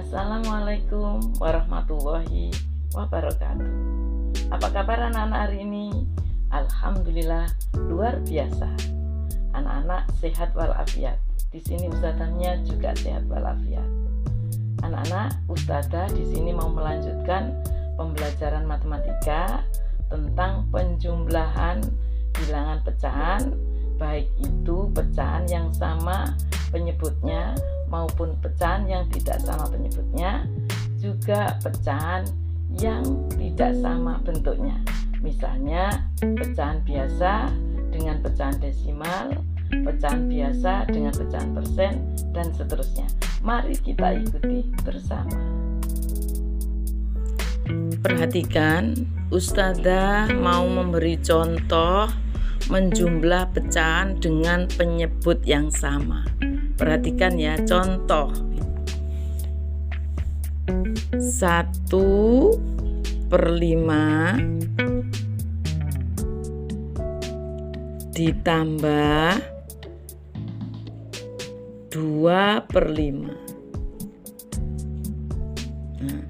Assalamualaikum warahmatullahi wabarakatuh. Apa kabar anak-anak hari ini? Alhamdulillah luar biasa. Anak-anak sehat walafiat. Di sini ustadzahnya juga sehat walafiat. Anak-anak, ustadzah di sini mau melanjutkan pembelajaran matematika tentang penjumlahan bilangan pecahan, baik itu pecahan yang sama penyebutnya maupun pecahan yang tidak sama penyebutnya, juga pecahan yang tidak sama bentuknya. Misalnya pecahan biasa dengan pecahan desimal, pecahan biasa dengan pecahan persen, dan seterusnya. Mari kita ikuti bersama. Perhatikan, ustadzah mau memberi contoh menjumlah pecahan dengan penyebut yang sama. Perhatikan ya, contoh 1/5 ditambah 2/5. Nah,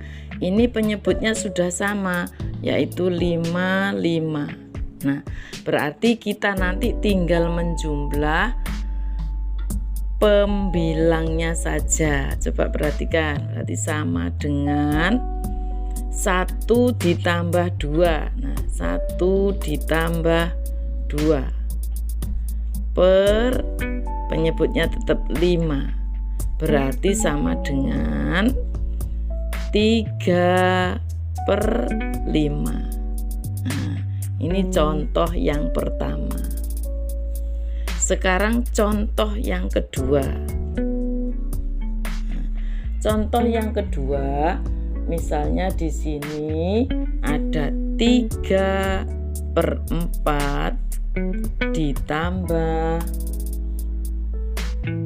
ini penyebutnya sudah sama, yaitu 5. Nah, berarti kita nanti tinggal menjumlah pembilangnya saja. Coba perhatikan, berarti sama dengan 1 ditambah 2. Nah, 1 ditambah 2 per penyebutnya tetap 5, berarti sama dengan 3/5. Nah, ini contoh yang pertama. Sekarang contoh yang kedua. Contoh yang kedua, misalnya di sini ada 3/4 ditambah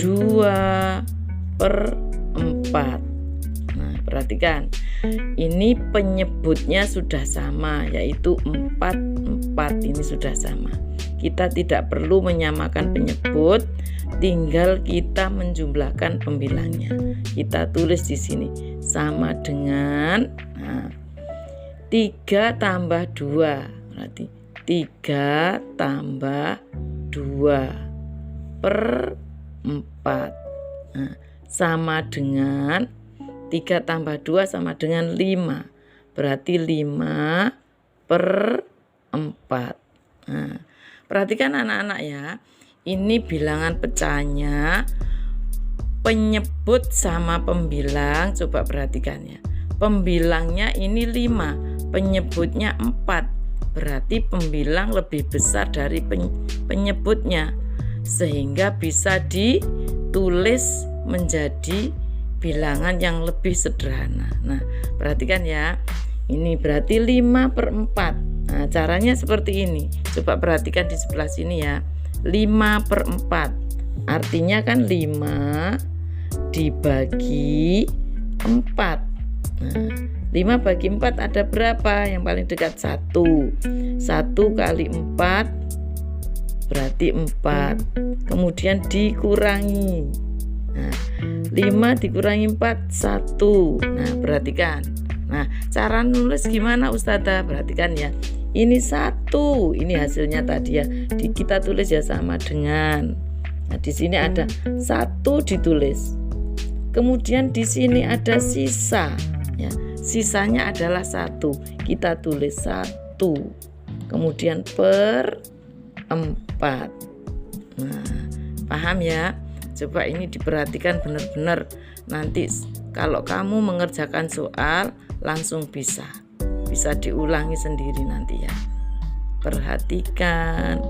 2/4. Nah, perhatikan. Ini penyebutnya sudah sama, yaitu 4. Ini sudah sama. Kita tidak perlu menyamakan penyebut, tinggal kita menjumlahkan pembilangnya. Kita tulis di sini sama dengan 3 tambah 2, berarti 3 tambah 2 per 4. Nah, sama dengan 3 tambah 2 sama dengan 5, berarti 5/4. Nah, perhatikan anak-anak ya, ini bilangan pecahnya, penyebut sama pembilang. Coba perhatikan ya, pembilangnya ini 5, penyebutnya 4, berarti pembilang lebih besar dari penyebutnya, sehingga bisa ditulis menjadi bilangan yang lebih sederhana. Nah, perhatikan ya, ini berarti 5/4. Nah, caranya seperti ini. Coba perhatikan di sebelah sini ya. 5/4. Artinya kan 5 dibagi 4. Nah, 5 bagi 4 ada berapa? Yang paling dekat 1. 1 kali 4 berarti 4. Kemudian dikurangi. Nah, 5 dikurangi 4, 1. Nah, perhatikan. Nah, cara nulis gimana ustadzah? Perhatikan ya. Ini 1, ini hasilnya tadi ya. Kita tulis ya sama dengan. Nah, di sini ada 1 ditulis. Kemudian di sini ada sisa ya. Sisanya adalah 1. Kita tulis 1. Kemudian per 4. Nah, paham ya? Coba ini diperhatikan benar-benar. Nanti kalau kamu mengerjakan soal langsung bisa diulangi sendiri nanti ya. Perhatikan.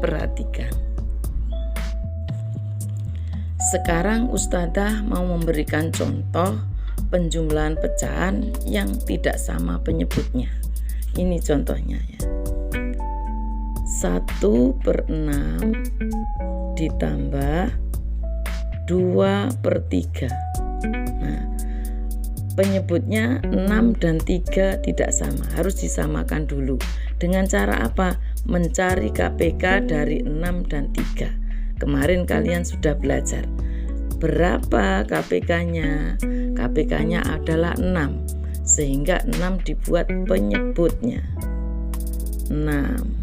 Sekarang ustadzah mau memberikan contoh penjumlahan pecahan yang tidak sama penyebutnya. Ini contohnya ya. 1/6 ditambah 2/3. Nah, penyebutnya 6 dan 3 tidak sama, harus disamakan dulu. Dengan cara apa? Mencari KPK dari 6 dan 3. Kemarin kalian sudah belajar. Berapa KPK-nya? KPK-nya adalah 6, sehingga 6 dibuat penyebutnya. 6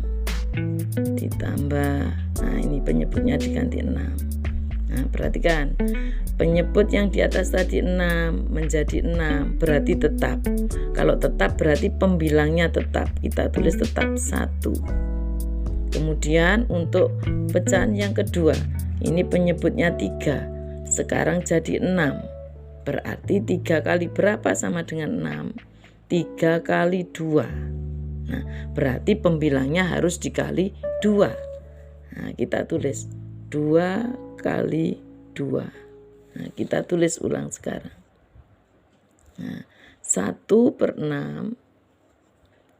ditambah, nah ini penyebutnya diganti 6. Nah perhatikan, penyebut yang di atas tadi 6 menjadi 6 berarti tetap. Kalau tetap berarti pembilangnya tetap, kita tulis tetap 1. Kemudian untuk pecahan yang kedua, ini penyebutnya 3, sekarang jadi 6. Berarti 3 kali berapa sama dengan 6? 3 kali 2. Nah, berarti pembilangnya harus dikali 2. Nah, kita tulis 2 kali 2. Nah, kita tulis ulang sekarang. Nah, 1/6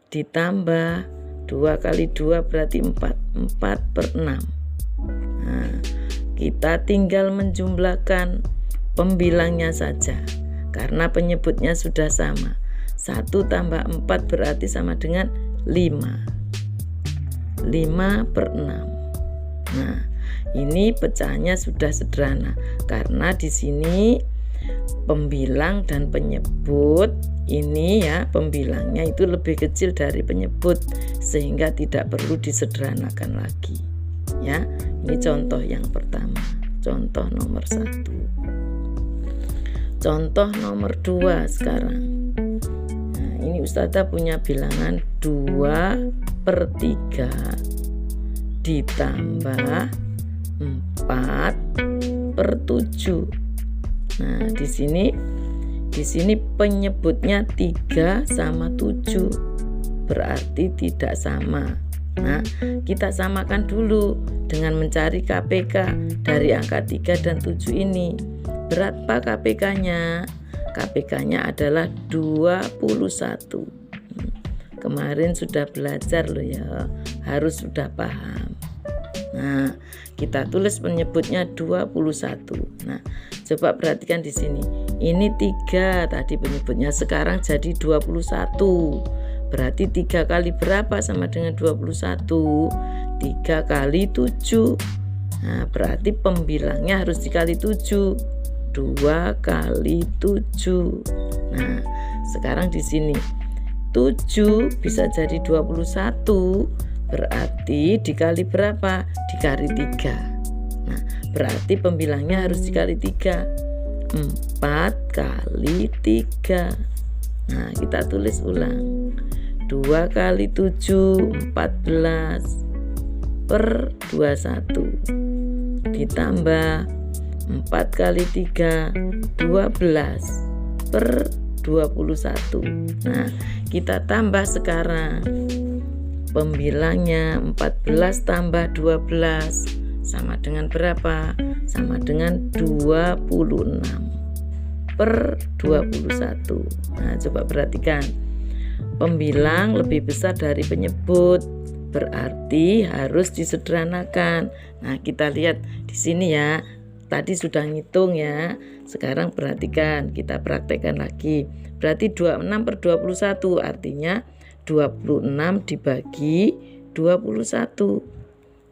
ditambah 2 kali 2 berarti 4. 4/6. Nah, kita tinggal menjumlahkan pembilangnya saja, karena penyebutnya sudah sama. 1 tambah 4 berarti sama dengan 5. 5/6. Nah, ini pecahannya sudah sederhana karena di sini pembilang dan penyebut ini ya, pembilangnya itu lebih kecil dari penyebut sehingga tidak perlu disederhanakan lagi. Ya, ini contoh yang pertama, contoh nomor 1. Contoh nomor 2 sekarang. Ini Ustazah punya bilangan 2/3 ditambah 4/7. Nah, di sini penyebutnya 3 sama 7. Berarti tidak sama. Nah, kita samakan dulu dengan mencari KPK dari angka 3 dan 7 ini. Berapa KPK-nya? KPK-nya adalah 21. Kemarin sudah belajar loh ya, harus sudah paham. Nah, kita tulis penyebutnya 21. Nah, coba perhatikan di sini. Ini 3 tadi penyebutnya, sekarang jadi 21. Berarti 3 kali berapa sama dengan 21? 3 kali 7. Nah, berarti pembilangnya harus dikali 7. 2 kali 7. Nah, sekarang di sini 7 bisa jadi 21, berarti dikali berapa? Dikali 3. Nah, berarti pembilangnya harus dikali 3. 4 kali 3. Nah, kita tulis ulang. 2 kali 7 14 per 21 ditambah 4 kali 3 12 per 21. Nah, kita tambah sekarang. Pembilangnya 14 tambah 12 sama dengan berapa? Sama dengan 26 per 21. Nah, coba perhatikan. Pembilang lebih besar dari penyebut, berarti harus disederhanakan. Nah, kita lihat di sini ya. Tadi sudah ngitung ya. Sekarang perhatikan, kita praktekkan lagi. Berarti 26 per 21, artinya 26 dibagi 21.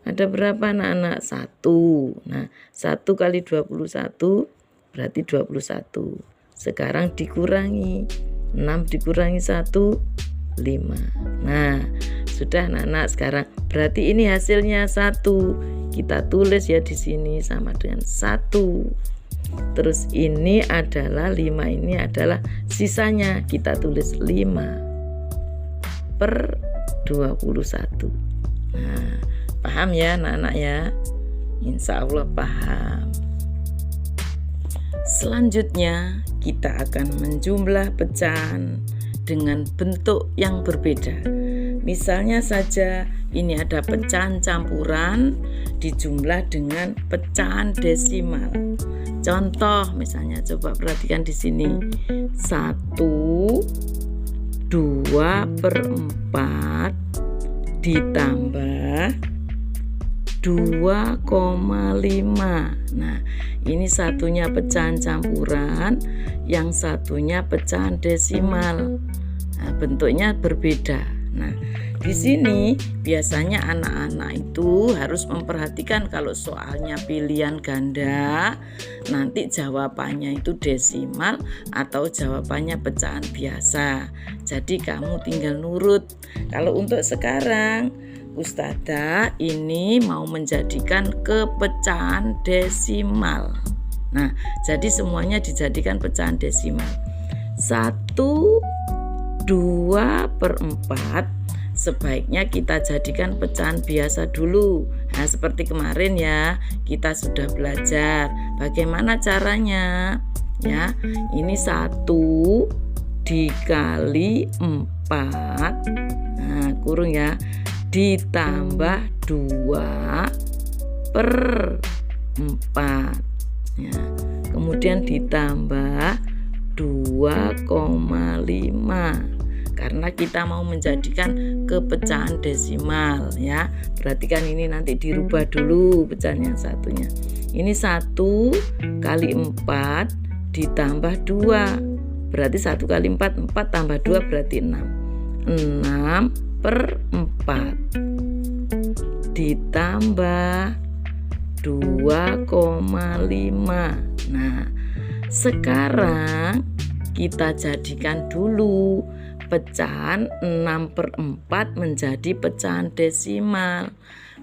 Ada berapa anak-anak? 1. Nah, 1 kali 21 berarti 21. Sekarang dikurangi. 6 dikurangi 1, 5. Nah, sudah anak-anak. Sekarang berarti ini hasilnya 1. Kita tulis ya di sini sama dengan 1. Terus ini adalah 5, ini adalah sisanya. Kita tulis 5 per 21. Nah, paham ya anak-anak ya? Insya Allah paham. Selanjutnya kita akan menjumlah pecahan dengan bentuk yang berbeda. Misalnya saja ini ada pecahan campuran dijumlah dengan pecahan desimal. Contoh misalnya, coba perhatikan di sini. 1 2/4 ditambah 2,5. Nah, ini satunya pecahan campuran, yang satunya pecahan desimal. Nah, bentuknya berbeda. Nah, di sini biasanya anak-anak itu harus memperhatikan kalau soalnya pilihan ganda, nanti jawabannya itu desimal atau jawabannya pecahan biasa. Jadi kamu tinggal nurut. Kalau untuk sekarang Ustadzah ini mau menjadikan kepecahan desimal. Nah, jadi semuanya dijadikan pecahan desimal. 1/2/4 sebaiknya kita jadikan pecahan biasa dulu. Nah, seperti kemarin ya, kita sudah belajar bagaimana caranya. Ya, ini 1 dikali 4, nah kurung ya, ditambah 2/4 ya, kemudian ditambah 2,5 karena kita mau menjadikan kepecahan desimal ya. Perhatikan ini nanti dirubah dulu pecahan yang satunya. Ini 1 kali 4 ditambah 2, berarti 1 kali 4, 4 tambah 2 berarti 6. 6/4 ditambah 2,5. Nah, sekarang kita jadikan dulu pecahan 6/4 menjadi pecahan desimal.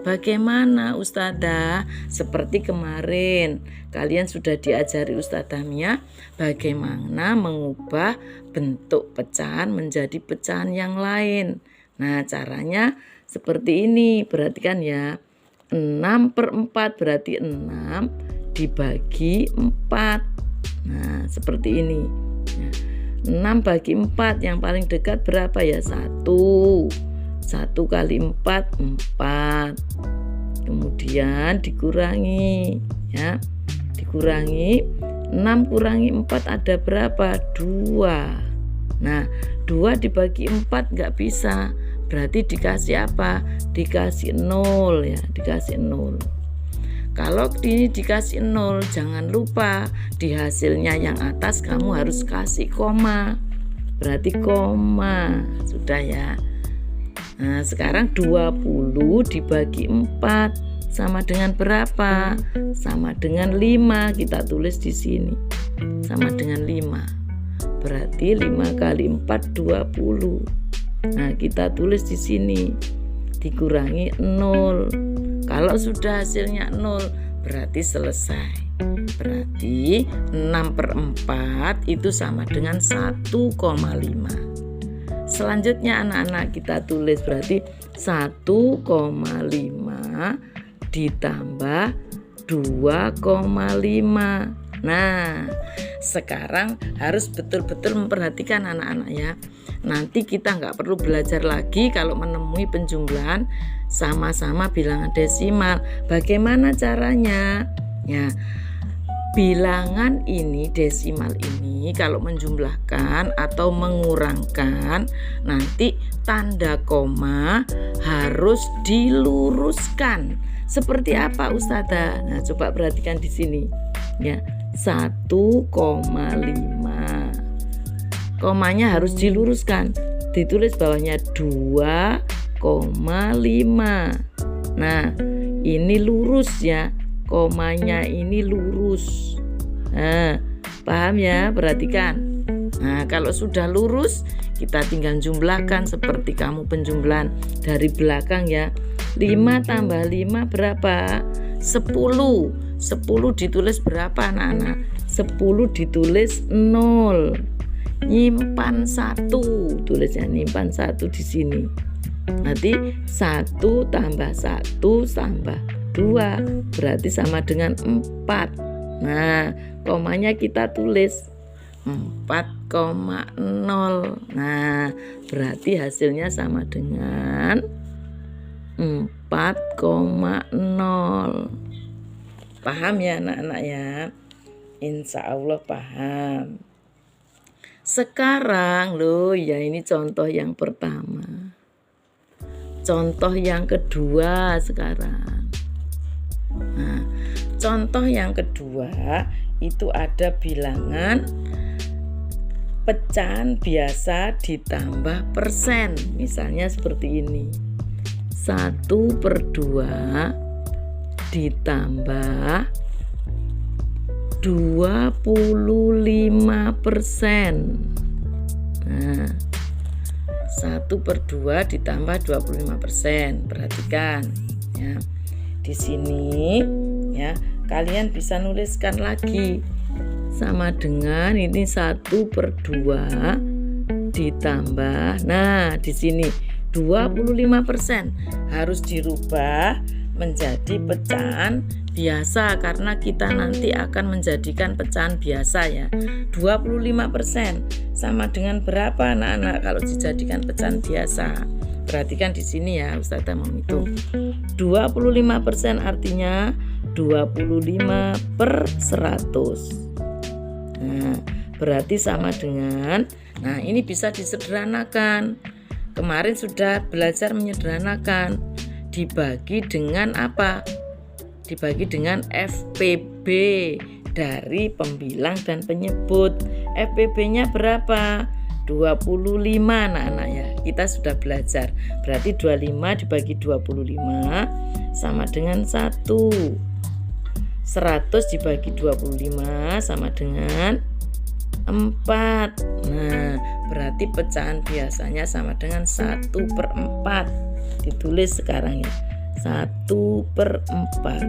Bagaimana Ustadzah? Seperti kemarin kalian sudah diajari Ustadzah Mia bagaimana mengubah bentuk pecahan menjadi pecahan yang lain. Nah, caranya seperti ini. Perhatikan ya, 6/4 berarti 6 dibagi 4. Nah, seperti ini ya. 6 bagi 4 yang paling dekat berapa ya? 1 kali 4, 4. Kemudian dikurangi ya. Dikurangi 6 kurangi 4 ada berapa? 2. Nah, 2 dibagi 4 nggak bisa. Berarti dikasih apa? Dikasih 0 ya, dikasih 0. Kalau ini dikasih 0, jangan lupa di hasilnya yang atas kamu harus kasih koma. Berarti koma. Sudah ya. Nah, sekarang 20 dibagi 4 sama dengan berapa? Sama dengan 5. Kita tulis di sini. Sama dengan 5. Berarti 5 kali 4 20. Nah, kita tulis di sini. Dikurangi 0. Kalau sudah hasilnya 0 berarti selesai. Berarti 6/4 itu sama dengan 1,5. Selanjutnya anak-anak kita tulis berarti 1,5 ditambah 2,5. Nah, sekarang harus betul-betul memperhatikan anak-anak ya. Nanti kita nggak perlu belajar lagi kalau menemui penjumlahan sama-sama bilangan desimal. Bagaimana caranya? Ya, bilangan ini desimal ini kalau menjumlahkan atau mengurangkan nanti tanda koma harus diluruskan. Seperti apa Ustadzah? Nah, coba perhatikan di sini. Ya, 1,5. Komanya harus diluruskan. Ditulis bawahnya 2,5. Nah, ini lurus ya. Komanya ini lurus. Nah, paham ya? Perhatikan. Nah, kalau sudah lurus, kita tinggal jumlahkan seperti kamu penjumlahan dari belakang ya. 5 tambah 5 berapa? 10. 10 ditulis berapa anak-anak? 10 ditulis 0. Nyimpan 1. Tulisnya nyimpan 1 di sini. Nanti 1 tambah 1 tambah 2 berarti sama dengan 4. Nah, komanya kita tulis 4,0. Nah, berarti hasilnya sama dengan 4,0. Paham ya anak-anak ya? Insya Allah paham. Sekarang loh ya, ini contoh yang pertama. Contoh yang kedua sekarang. Nah, contoh yang kedua itu ada bilangan pecahan biasa ditambah persen. Misalnya seperti ini. 1/2 ditambah 25%. Nah, 1/2 ditambah 25%. Perhatikan ya. Di sini ya, kalian bisa nuliskan lagi sama dengan ini 1/2 ditambah. Nah, di sini 25% harus dirubah menjadi pecahan biasa karena kita nanti akan menjadikan pecahan biasa ya. 25% sama dengan berapa anak-anak kalau dijadikan pecahan biasa? Perhatikan di sini ya, Ustazah mau hitung. 25% artinya 25/100. Nah, berarti sama dengan, nah ini bisa disederhanakan. Kemarin sudah belajar menyederhanakan. Dibagi dengan apa? Dibagi dengan FPB dari pembilang dan penyebut. FPB-nya berapa? 25 anak-anak ya. Kita sudah belajar. Berarti 25 dibagi 25 sama dengan 1. 100 dibagi 25 sama dengan 4. Nah, berarti pecahan biasanya sama dengan 1/4. Ditulis sekarang ya. 1/4.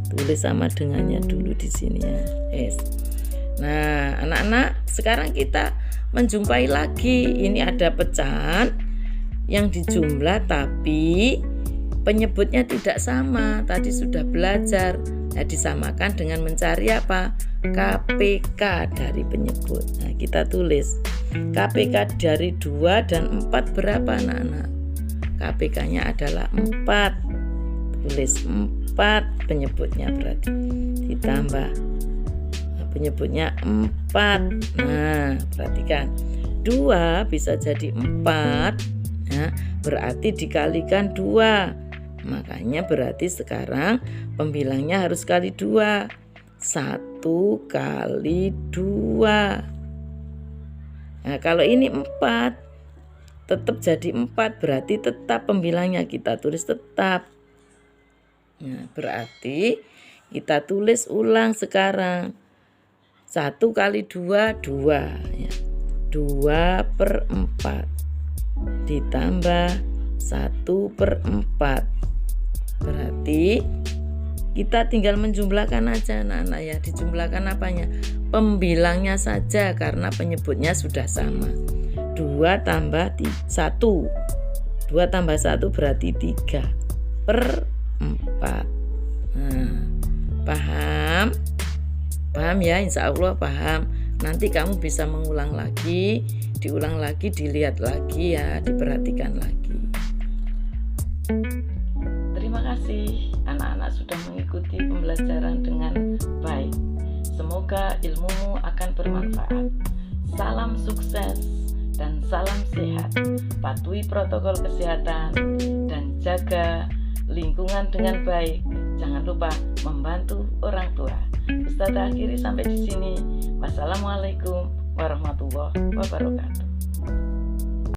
Tulis sama dengannya dulu di sini ya. Yes. Nah, anak-anak, sekarang kita menjumpai lagi. Ini ada pecahan yang dijumlah tapi penyebutnya tidak sama. Tadi sudah belajar. Nah, disamakan dengan mencari apa? KPK dari penyebut. Nah, kita tulis KPK dari 2 dan 4 berapa anak-anak? KPK-nya adalah 4. Tulis 4 penyebutnya berarti. Ditambah penyebutnya 4. Nah, perhatikan. 2 bisa jadi 4. Ya, berarti dikalikan 2. Makanya berarti sekarang pembilangnya harus kali 2. 1 kali 2. Nah, kalau ini 4 tetap jadi 4, berarti tetap pembilangnya kita tulis tetap. Nah, berarti kita tulis ulang sekarang. 1 kali 2, 2 ya. 2/4 ditambah 1/4. Berarti kita tinggal menjumlahkan aja anak-anak ya. Dijumlahkan apanya? Pembilangnya saja karena penyebutnya sudah sama. 2 tambah 1. 2 tambah 1 berarti 3/4. Nah, paham? Paham ya, insya Allah paham. Nanti kamu bisa mengulang lagi, diulang lagi, dilihat lagi ya, diperhatikan lagi. Terima kasih anak-anak sudah mengikuti pembelajaran dengan baik. Semoga ilmumu akan bermanfaat. Salam sukses dan salam sehat. Patuhi protokol kesehatan dan jaga lingkungan dengan baik. Jangan lupa membantu orang tua. Ustazah akhiri sampai di sini. Wassalamualaikum warahmatullahi wabarakatuh.